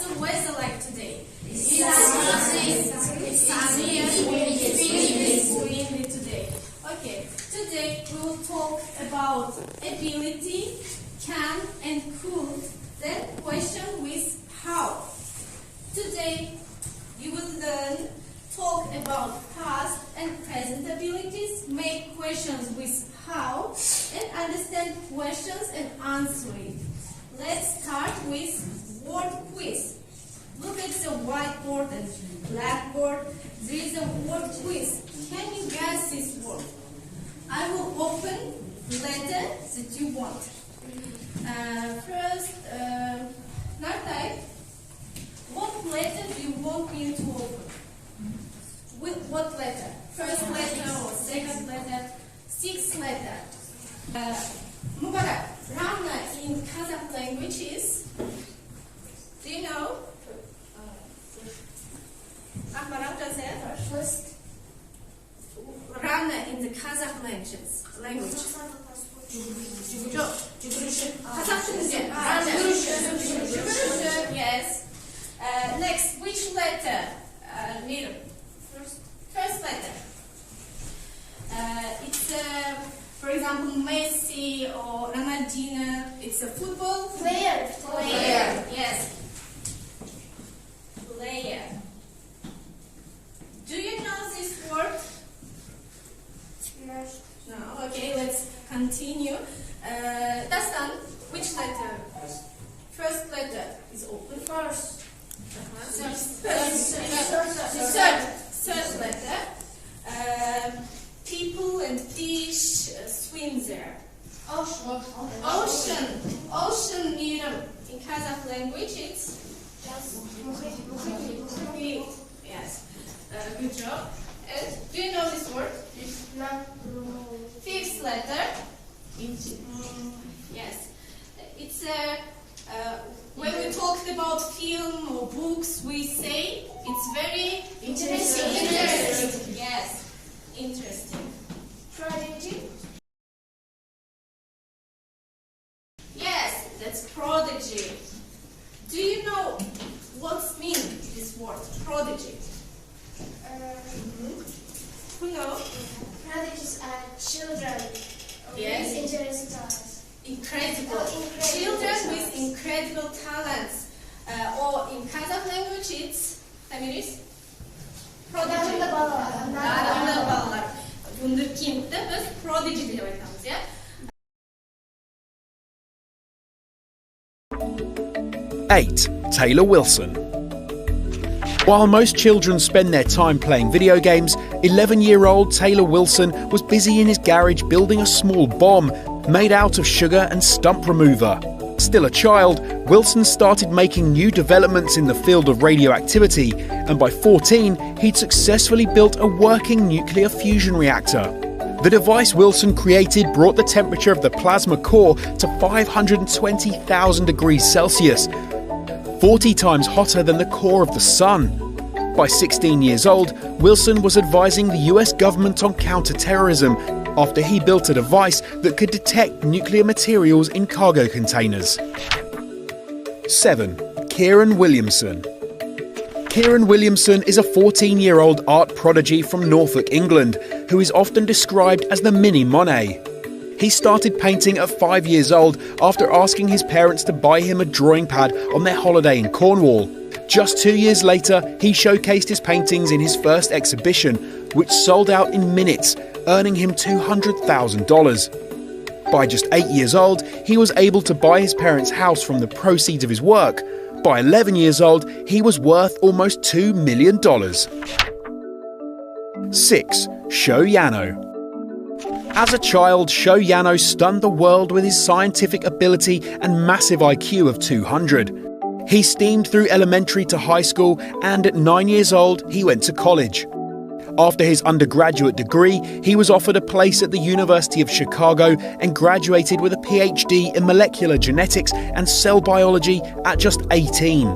the weather like today? It's sunny and windy today. Okay, today we will talk about ability, can and could, then question with how. Today you will learn talk about past and present abilities, make questions with how, and understand questions and answer it. Let's start with word quiz. Look at the whiteboard and blackboard. There is a word quiz. Can you guess this word? I will open the letter that you want. First, Nartai, what letter do you want me to open? With what letter? First letter or second letter? Sixth letter. Mubarak, Rana in Kazakh language is? Do you know? Akbarat does it? First. Rana in the Kazakh language. Yes. Next, which letter? Little. First letter. It's for example, Messi or Ronaldinho. It's a football player. Yes. Player. Do you know this word? No. Okay, let's continue. Dastan, which letter? First letter is open. First. Third letter. People and fish swim there. Ocean. Ocean near in Kazakh language it's yes. Good job. Do you know this word? No. Fifth letter. Yes. It's when we talked about film or books, we say it's very interesting. Yes. Interesting. Prodigy? Yes, that's prodigy. Do you know what's mean this word, prodigy? Who knows? Prodigies are children. Yes. With interesting talents. Incredible. Children with incredible talents. Or in Kazakh language it's, Tamiris? Prodigy. Darınlı balalar. Wunderkind'de biz prodigy diye aytamiz, ya. Eight, Taylor Wilson. While most children spend their time playing video games, 11-year-old Taylor Wilson was busy in his garage building a small bomb made out of sugar and stump remover. Still a child, Wilson started making new developments in the field of radioactivity, and by 14, he'd successfully built a working nuclear fusion reactor. The device Wilson created brought the temperature of the plasma core to 520,000 degrees Celsius, 40 times hotter than the core of the Sun. By 16 years old, Wilson was advising the US government on counter-terrorism after he built a device that could detect nuclear materials in cargo containers. 7. Kieran Williamson. Kieran Williamson is a 14-year-old art prodigy from Norfolk, England, who is often described as the mini Monet. He started painting at 5 years old after asking his parents to buy him a drawing pad on their holiday in Cornwall. Just 2 years later, he showcased his paintings in his first exhibition, which sold out in minutes, earning him $200,000. By just 8 years old, he was able to buy his parents' house from the proceeds of his work. By 11 years old, he was worth almost $2 million. 6. Sho Yano. As a child, Sho Yano stunned the world with his scientific ability and massive IQ of 200. He steamed through elementary to high school, and at 9 years old, he went to college. After his undergraduate degree, he was offered a place at the University of Chicago and graduated with a PhD in molecular genetics and cell biology at just 18.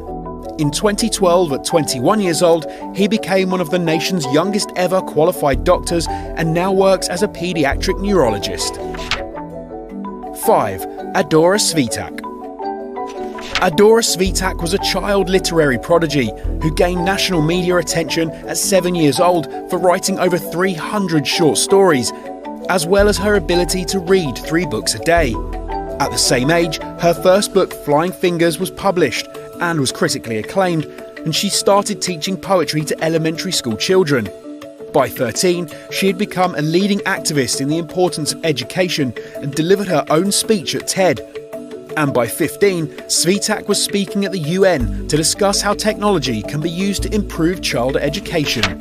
In 2012, at 21 years old, he became one of the nation's youngest ever qualified doctors and now works as a pediatric neurologist. 5. Adora Svitak. Adora Svitak was a child literary prodigy who gained national media attention at 7 years old for writing over 300 short stories, as well as her ability to read 3 books a day. At the same age, her first book, Flying Fingers, was published and was critically acclaimed, and she started teaching poetry to elementary school children. By 13, she had become a leading activist in the importance of education and delivered her own speech at TED. And by 15, Svitak was speaking at the UN to discuss how technology can be used to improve child education.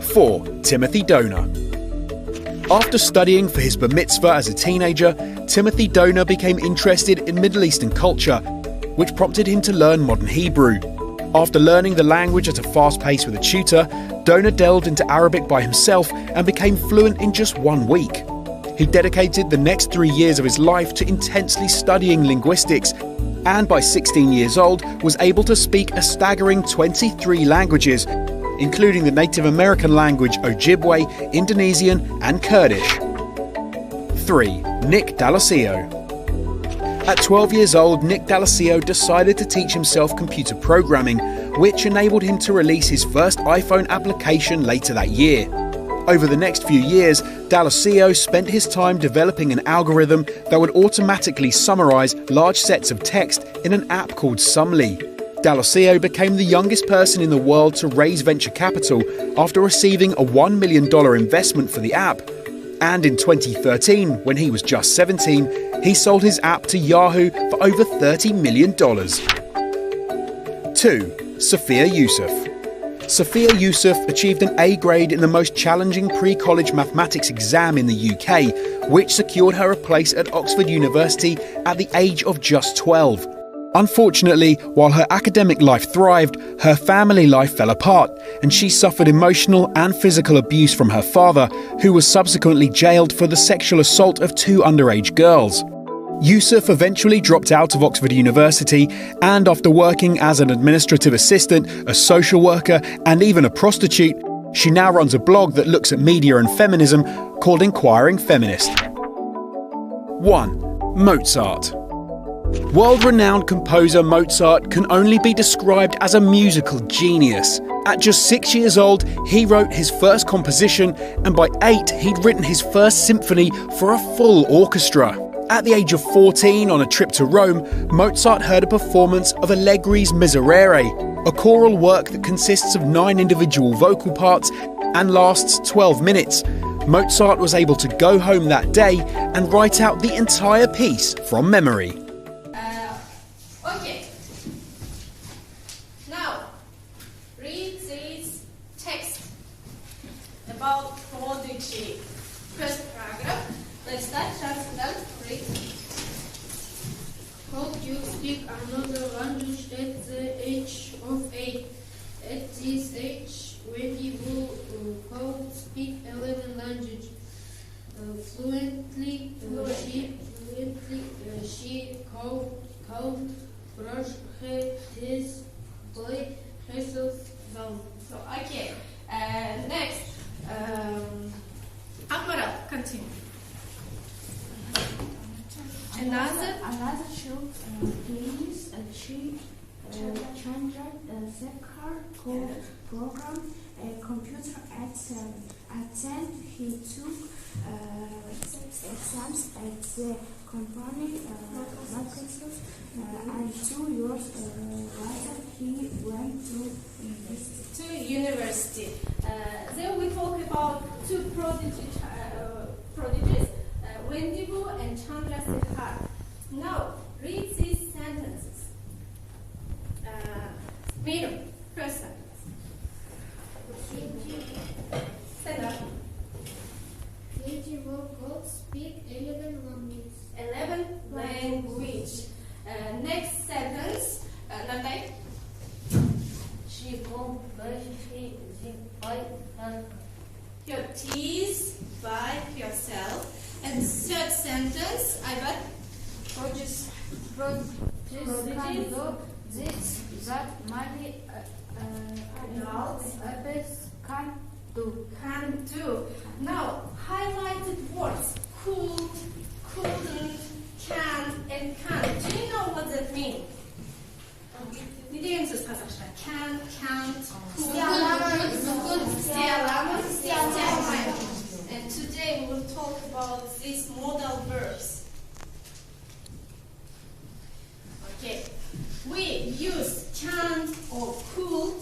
4. Timothy Donor. After studying for his bar mitzvah as a teenager, Timothy Donor became interested in Middle Eastern culture, which prompted him to learn modern Hebrew. After learning the language at a fast pace with a tutor, Donor delved into Arabic by himself and became fluent in just 1 week. He dedicated the next 3 years of his life to intensely studying linguistics, and by 16 years old was able to speak a staggering 23 languages, including the Native American language Ojibwe, Indonesian and Kurdish. 3. Nick D'Alessio. At 12 years old, Nick D'Alessio decided to teach himself computer programming, which enabled him to release his first iPhone application later that year. Over the next few years, D'Alessio spent his time developing an algorithm that would automatically summarize large sets of text in an app called Sumly. D'Alessio became the youngest person in the world to raise venture capital after receiving a $1 million investment for the app. And in 2013, when he was just 17, he sold his app to Yahoo for over $30 million. 2. Sophia Yusuf. Sophia Yusuf achieved an A grade in the most challenging pre-college mathematics exam in the UK, which secured her a place at Oxford University at the age of just 12. Unfortunately, while her academic life thrived, her family life fell apart, and she suffered emotional and physical abuse from her father, who was subsequently jailed for the sexual assault of 2 underage girls. Yusuf eventually dropped out of Oxford University, and after working as an administrative assistant, a social worker, and even a prostitute, she now runs a blog that looks at media and feminism called Inquiring Feminist. 1. Mozart. World-renowned composer Mozart can only be described as a musical genius. At just 6 years old, he wrote his first composition, and by 8, he'd written his first symphony for a full orchestra. At the age of 14, on a trip to Rome, Mozart heard a performance of Allegri's Miserere, a choral work that consists of 9 individual vocal parts and lasts 12 minutes. Mozart was able to go home that day and write out the entire piece from memory. Okay. Now, read this text about prodigy. First paragraph. Let's start. Read. Could you speak another language at the age of 8? At this age, when you could speak 11 languages fluently, she could brush her teeth, play herself down. So, okay. Next. Akmaral, continue. Another child plays Chandra Sekhar program a computer at 10. He took exams at the company Microsoft, and 2 years later he went to university. Then we talk about 2 prodigies, Wendigo and Chandra Sekhar. Now, read these sentences. Miriam, first sentence. Stand up. Wendigo could speak 11 languages. 11 language. Next sentence. Natai. She could brush her teeth by herself. Your teeth by yourself. And third sentence, Aybat. Prodigies this that many adults can do. Can do. Now, highlighted words. Could, couldn't, can, and can't. Do you know what that means? Не деген сөз қазақша? Can, can't, could. істей аламын, Істей аламын, істей алмаймын. And today we will talk about these modal verbs. Okay. We use can or could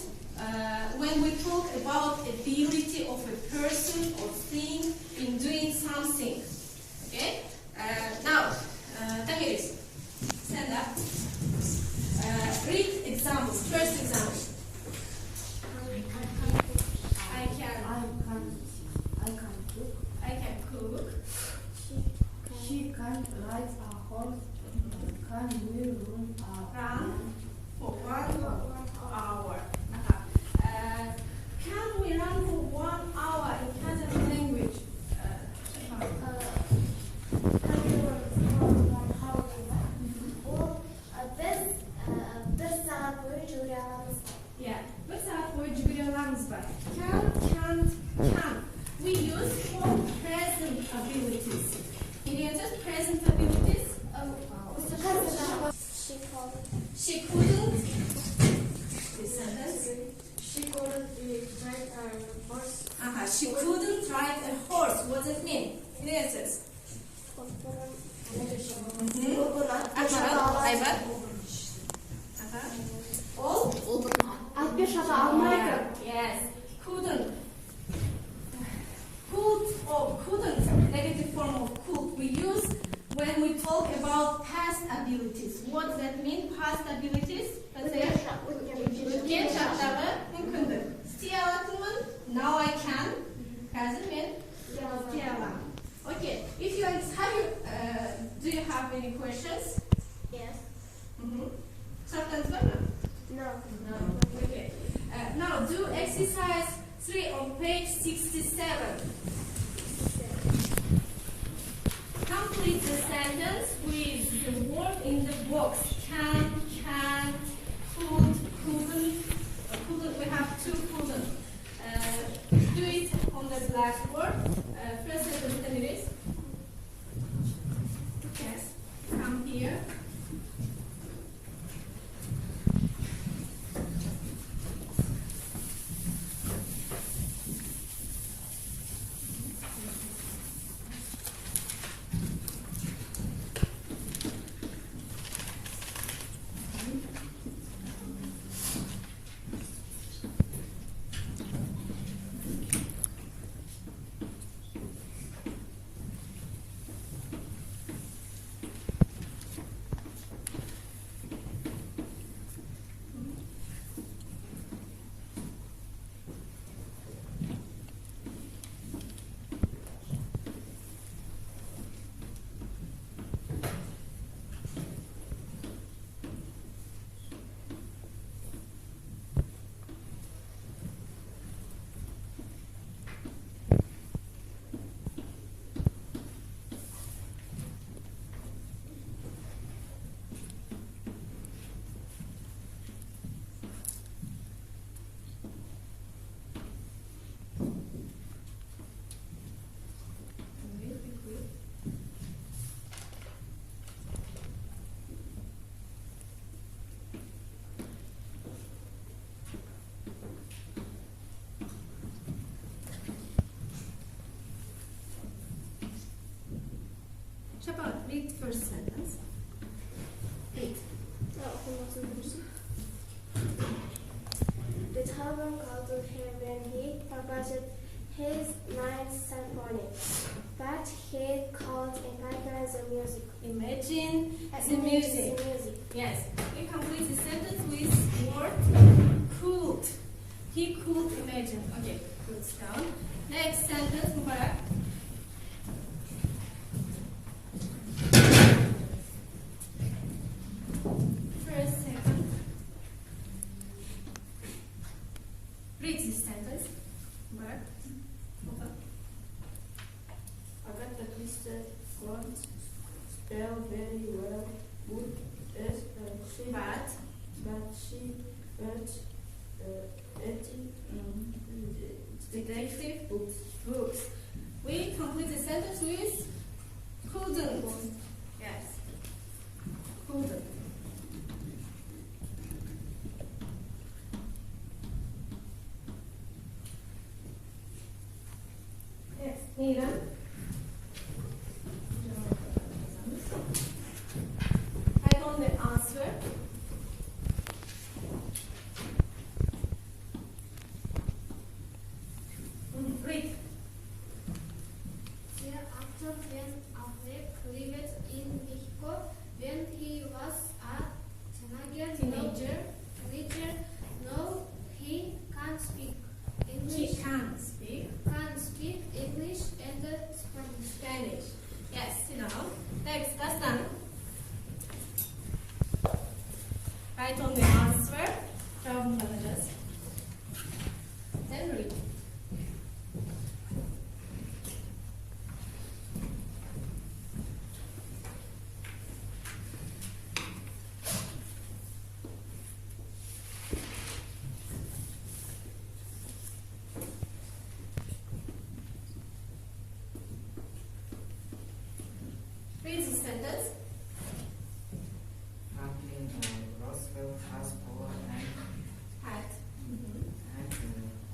when we talk about ability of a person or thing in doing something. Okay? Now, Tamiris, stand up. Read examples. First example. I can cook. She can ride a horse. Can we run For 1 hour. Can we run for 1 hour in Kazakh language? Bir saat boyu жүгіре аламыз. Yeah, bir saat boyu жүгіре аламыз ба? Can, can't, can. We use for present abilities. Biliyorsunuz present abilities. She couldn't. This sentence. She couldn't ride a horse. She couldn't ride a horse. What does it mean? Biliyorsunuz. Aybat. All? At bir şata almaydı. Yes. Couldn't. Could or couldn't, negative form of could, we use when we talk about past abilities. What does that mean? Past abilities? Өткен шақтағы мүмкіндік. İstey alatımın? Now I can. Қазір мен істей аламын. Okay. If you do you have any questions? Yes. Sұрақтарыңыз бар ма? No. No. Okay. Now do exercise 3 on page 67. Complete the sentence with the word in the box. Can, can't, could, couldn't. We have 2 couldn't. Do it on the blackboard. First sentence, Tamiris. Yes. Come here. Shaban, read first sentence. Read. The Talmud called him when he proposed his ninth symphony, but he called imagine the music. Imagine the music. Yes. We complete the sentence with word could. He could imagine. Okay, put down. Next sentence, Mubarak. First, second. Read this sentence. Mubarak. Agatha Christie can't spell very well. Would as she But detective books. We complete the sentence with couldn't. Yes. Couldn't. Mira. Write on the answer. Read. The actor Ben Affleck lived in Mexico when he was a teenager. Now he can't speak English. He can speak Can't speak English and Spanish. Spanish. Yes, sit down. Next, that's done. Write on the answer. Cevabını alacağız. Then read. Read the sentence. Franklin Roosevelt has power and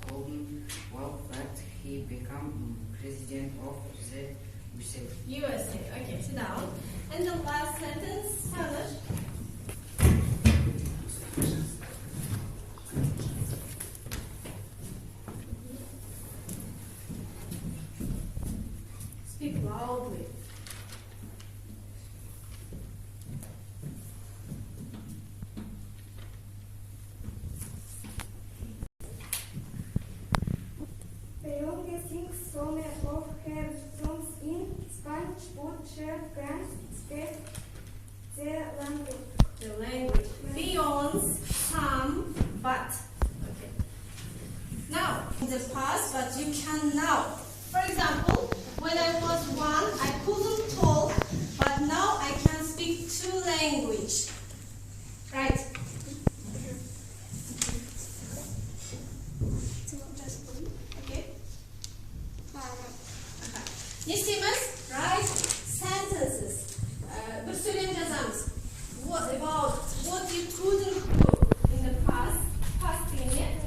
Colton well that he become president of the USA. USA. Okay, sit down. And the last sentence, Sanders. Speak loudly. Beyoncé sings some of her songs in Spanish, but she can't speak the language. The language. Beyond, some, but. Okay. Now, in the past, but you can now. For example, when I was one, I couldn't talk, but now I can speak two languages. Right. Okay. Ne isteyimiz? Write sentences. Bir söylem yazamız. What about what you couldn't do in the past? Past degeni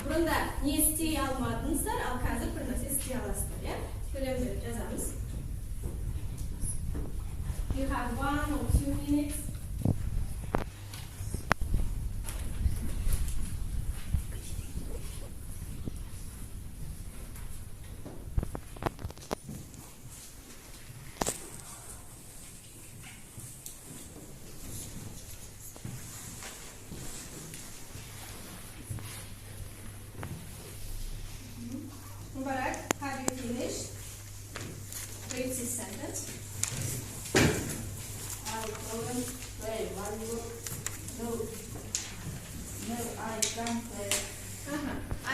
Bunda ne istey almadыңыздар, ал қазір бір нәрсе істей аласыздар, иә? Сөйлем беріп жазамыз. You have 1 or 2 minutes. Mubarak, have you finished? Read this sentence. I couldn't play volleyball. No, I can't play.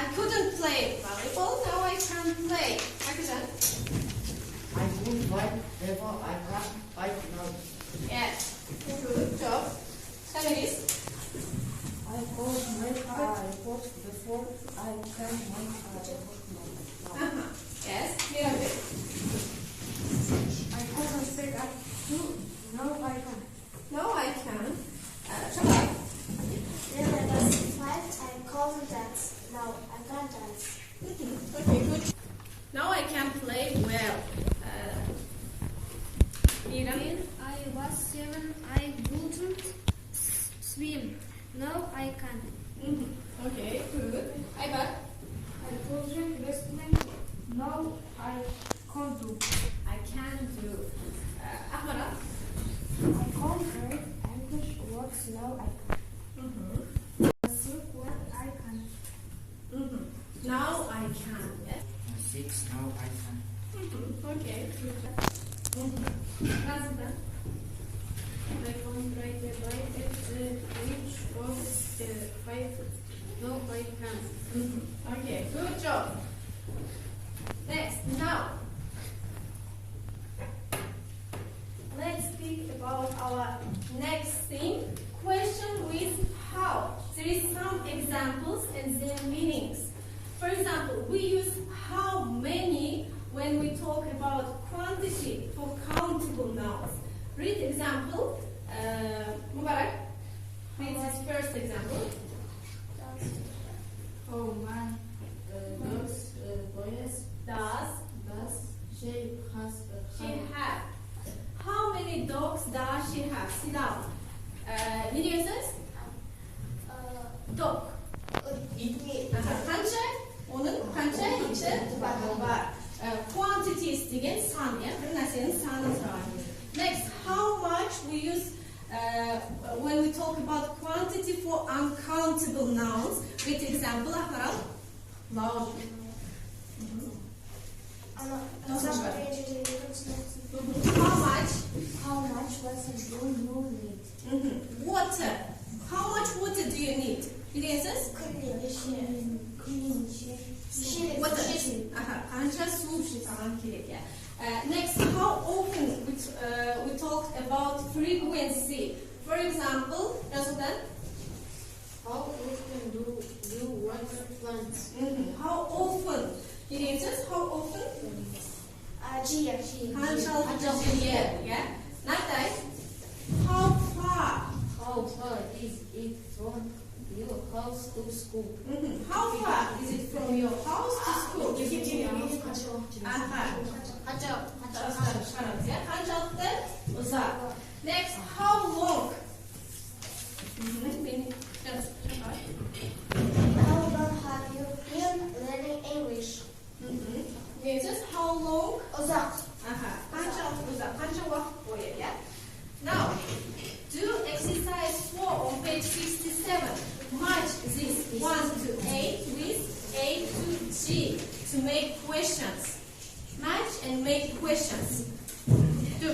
I couldn't play volleyball, now I can play. Arkadaşlar. I would fight before I can't fight now. Yes. Good job. Samiris. I could make a report before I can make a report now. Yes. Mirabe. I couldn't speak up too. No, I can. No, I can. Shabab. When I was 5, I couldn't dance. Now I can dance. Okay, good. Now I can play well. Mira. When I was 7, I couldn't swim. Now I can. Okay, good. Aybar. I couldn't wrestling. No, I can't do. I can do. Ahmara. I can't read English words. Now I can. Think what I can. Now I can. Yes. 6 now I can. Okay. Razida. I can't ride a bike at the age of 5. No, I can't. Okay, good job. Next, now. Let's speak about our next theme. Question with how. There is some examples and their meanings. For example, we use how many when we talk about quantity for countable nouns. Read example. Mubarak, read this first example. Oh man, dogs uncountable nouns with example. Ahmaral. Loud. How much water do you need? Water. How much water do you need? Bilesiz? Water. Qancha suv ichsam kerak. Next, how often we talk about frequency. For example, Rasuldan, How often do you water plants? how often? Bilesiz, how often? Qanchalik yeah. Natay, how far? How far is it from your house to school? How far is it from your house to school? Qanchalikda uzoq. Next, how long? How long have you been learning English? Yes, how long? Uzak. Qanchalik uzoq? Qancha vaqt bo'yi, yeah? Now, do exercise 4 on page 67. Match this 1 to 8 with A to G to make questions. Match and make questions. Do.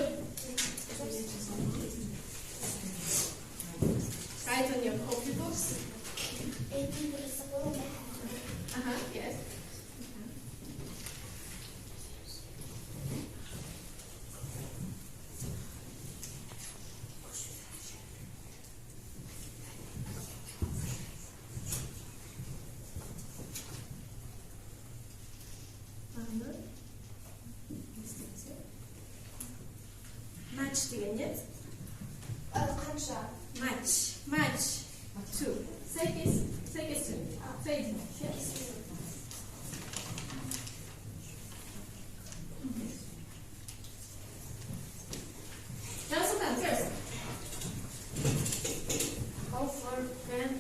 Write on your copy books. Yes. Match degan нет? Qancha? Match. 2. Sekiz. Say yes. Jonathan, first. How far can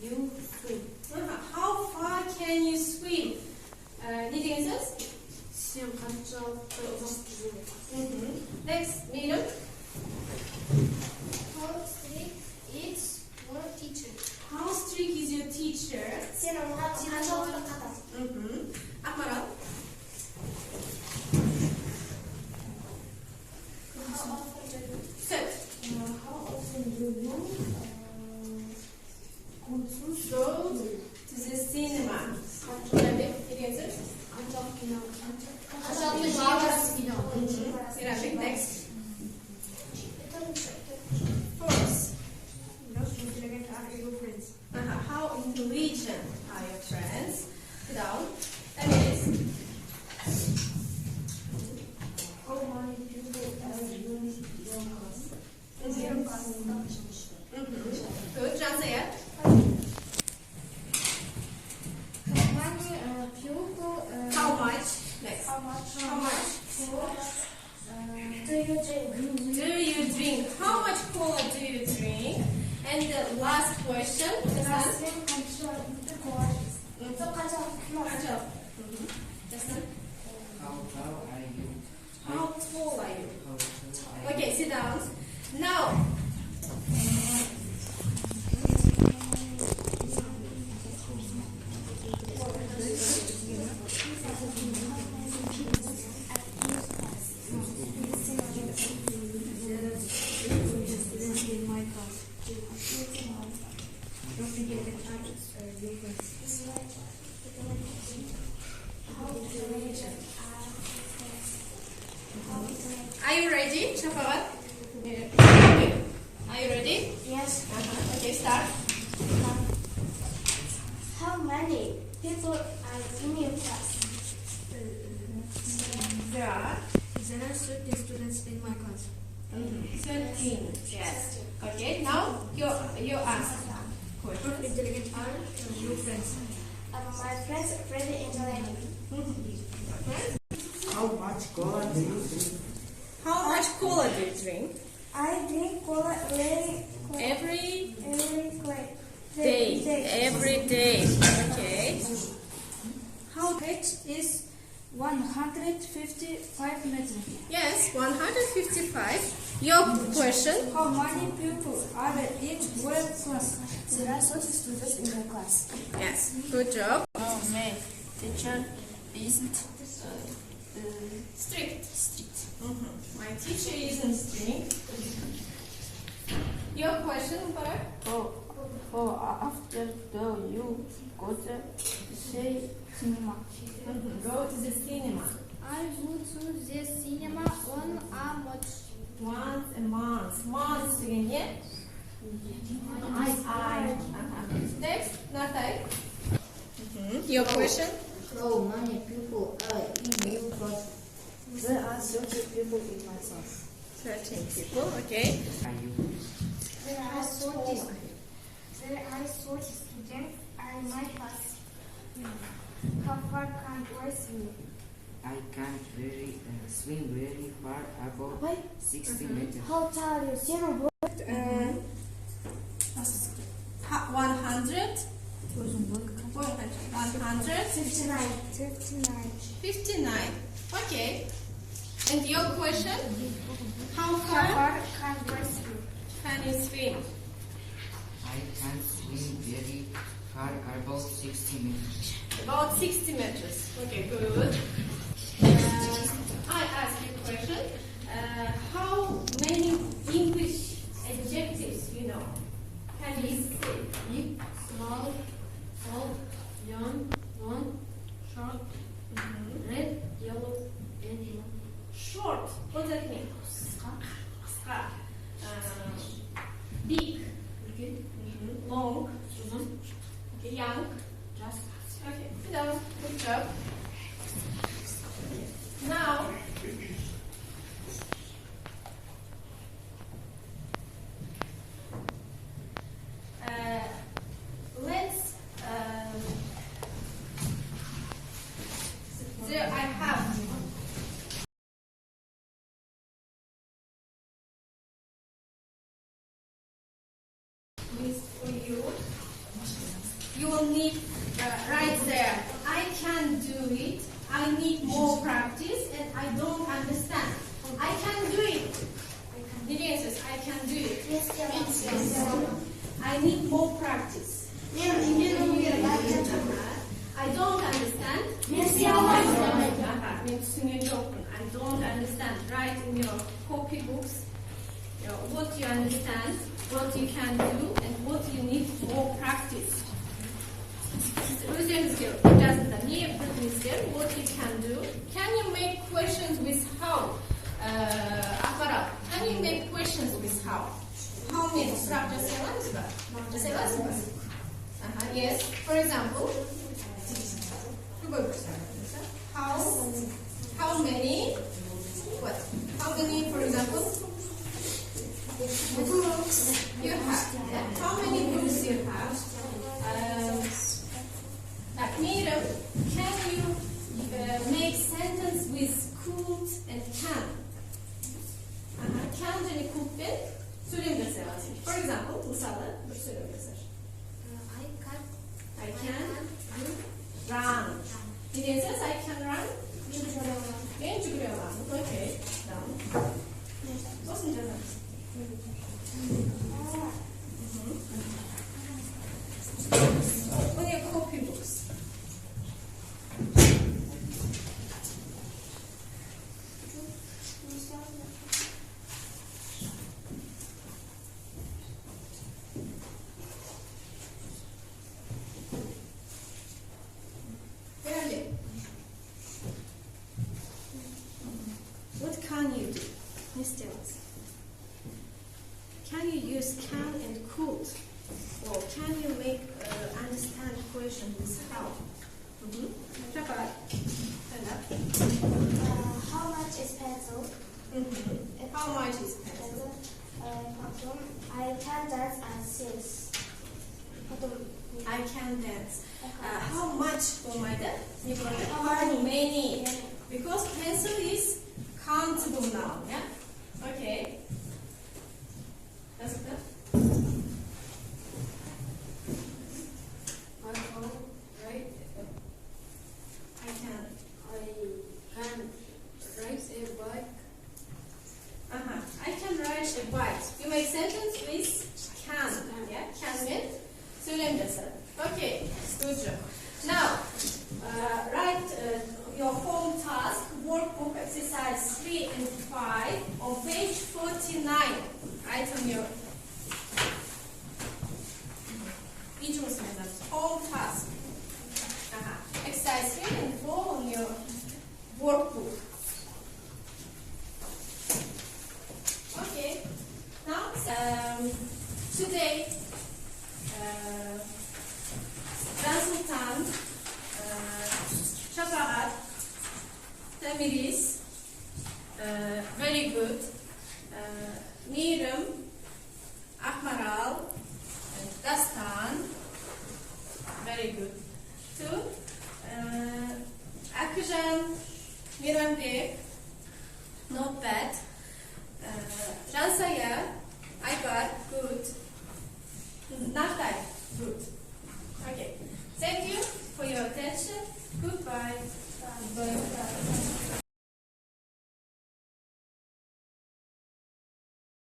you swim? How far can you swim? Ne degensiniz? Sen qanchalikda uzoq жүзесің? Next, Miriam. How strict is your teacher? How strict is your teacher? Sen onaqa qanchalikda qattiq? Akmaral. Sit. How often do you Go to the cinema. Ne degensiniz? Sirajik, next. First. How intelligent are your friends? Sit down. Emilis. How many people are in your class? Good. Janseya. How much? Next. How much? Do you drink? Do you drink? How much cola do you drink? And the last question. Justin? How tall are you? How tall are you? How tall are you? Okay, sit down. Now. Are you ready, Shafawat? Are you ready? Yes. Okay, start. How many people are in your class? There are There are 30 students in my class. 13. Yes. Okay, now you ask. How intelligent are your friends? My friends are pretty intelligent. How much cola do you drink? How much cola do you drink? I drink cola Every day. Every day. Okay. How height is 155 meters. Yes, 155. Your question? How many people are there in your class? There are 30 students in the class. Yes, good job. Oh, my teacher isn't Strict. My teacher isn't strict. Your question, Barak? After you go to say cinema. Go to the cinema. I go to the cinema on a month. Once a month. Month again. Next, Natai. Your question? How many people are in your class? There are 30 people in my class. 13 people, okay. Are you? There are 40 students in my class. How far can I swim? I can't swim very far, about 60 meters. How tall is your boy? 100? 59. Okay. And your question? How far can I swim? can you swim? I can't swim very far, about 60 meters. About 60 meters. Okay, good. I ask you a question. How many English adjectives you know? Can you say? Big, small, tall, young, long, short, red, yellow, and long. Short. What does that mean? Qisqa. Big. Okay. Long. Okay, young. Just. Okay, no, good job. Now, let's. There I have. List for you. You will need right there. I can do it. I need more practice, and I don't understand. I can do it. Vivian says, I can do it. I need more practice. I don't understand. I don't understand. Write in your copy books what you understand, what you can do, and what you need more practice. Özellikle yazıda niye yaptığınızda what you can do. Can you make questions with how? Akara, can you make questions with how? How many? Sıra ceselas mı? Yes. For example, how many? What? How many? For example, books you have? How many books you have? Miriam, can you make sentence with could and can? Can және could'den söylemesi lazım. For example, мысалы bir söylemesi. I can run. Did says I can run? Ben жүгіремін. Okay. Done. Сосын жазамыз. On your copy books. What can you do? Can you use can and could? Or can you make understand question with how? How much is pencil? How much is pencil? I can dance and sing. I can dance. How much for my dad? How many? Because pencil is countable now, yeah? Okay. That's good. Right? I can. I can ride a bike. I can ride job. Now, write your home task, workbook exercise 3 and 5 on page 49. Write on your home task. Exercise 3 and 4 on your workbook. Okay. Now, today, Sultan, Shafaat, Tamiris, very good. Miriam,